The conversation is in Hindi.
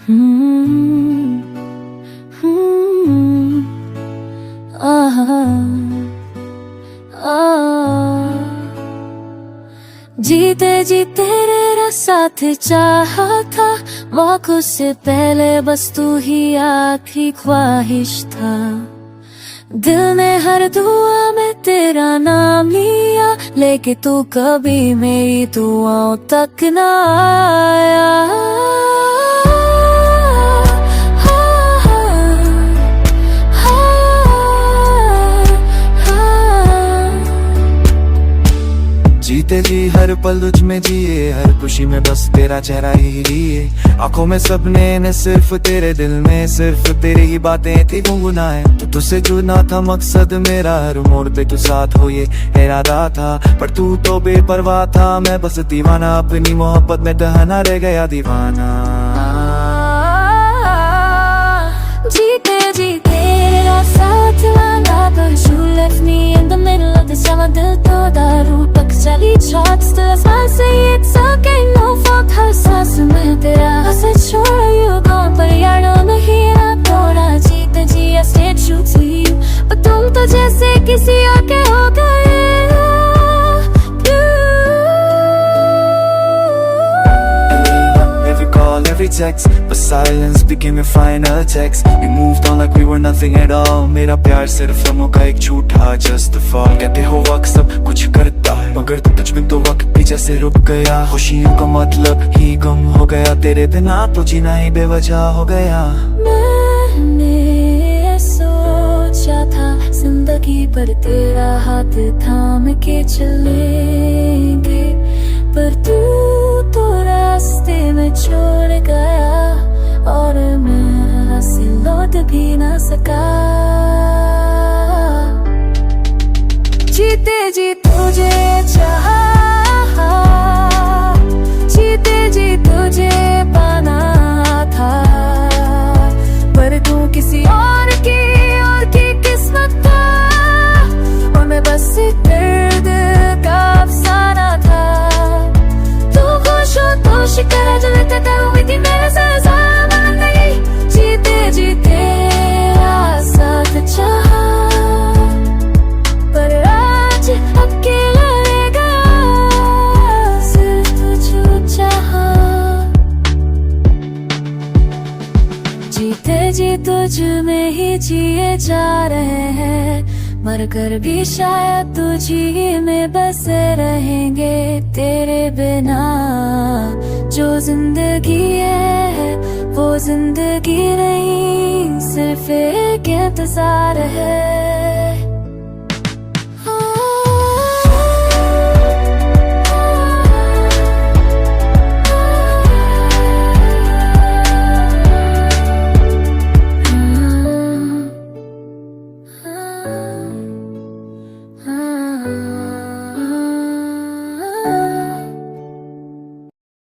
हम्म, हम्म, आहा, जीते जी तेरा साथ चाहा था, मौकों से पहले बस तू ही आखिरी ख्वाहिश था। दिल ने हर दुआ में तेरा नाम लिया, लेके तू कभी मेरी दुआओं तक न आया। जीते जी हर पल तुझ में जिए, हर खुशी में बस तेरा चेहरा ही लिए। आंखों में सपने ने सिर्फ तेरे, दिल में सिर्फ तेरी ही बातें थी गुनगुनाए। तो तुझसे जुड़ना था मकसद मेरा, हर मोड़ पे तू साथ हो ये इरादा था। पर तू तो बेपरवाह था, मैं बस दीवाना, अपनी मोहब्बत में दहना रह गया दीवाना। जीते जी तेरा साथ वाला, but you left me in the middle of the summer। दिल तो दारू तक चली shots, still I smile, say it's okay, no fault। हर सांस में तेरा हंसे छोड़ you gone, पर यारों नहीं ना तोड़ा। जीते जी I stay true to you, पर तुम तो जैसे किसी और के हो गए। Every call, every text, but silence became your final text। We moved on like we were nothing at all। मेरा प्यार सिर्फ लम्हों का एक झूठा just a fall। कहते हो वक्त सब कुछ करता है, मगर तुझ में तो वक्त भी जैसे रुक गया। खुशियों का मतलब ही गम हो गया, तेरे बिना तो जीना ही बेवजह हो गया। मैंने सोचा था जिंदगी पर तेरा हाथ थाम के चलेंगे, पर तू तो रास्ते में छोड़ गया, और मैं हंसी लौट भी ना सका। जीते जी तुझे चाहा, जीते जी तुझे पाना था, पर तू किसी और की किस्मत था, और मैं बस दर्द का अफसाना था। तू खुश हो तो शिकरा जो लेते थे, उम्मीद थी मेरे से मान गई। जीते जी तेरा साथ चाहा, पर आज अकेला रह गया, सिर्फ तुझको चाहा। जीते जी तुझ में ही जिए जा रहे हैं, मर कर भी शायद तुझी में बसे रहेंगे। तेरे बिना जो जिंदगी है, वो जिंदगी नहीं, सिर्फ एक इंतजार है।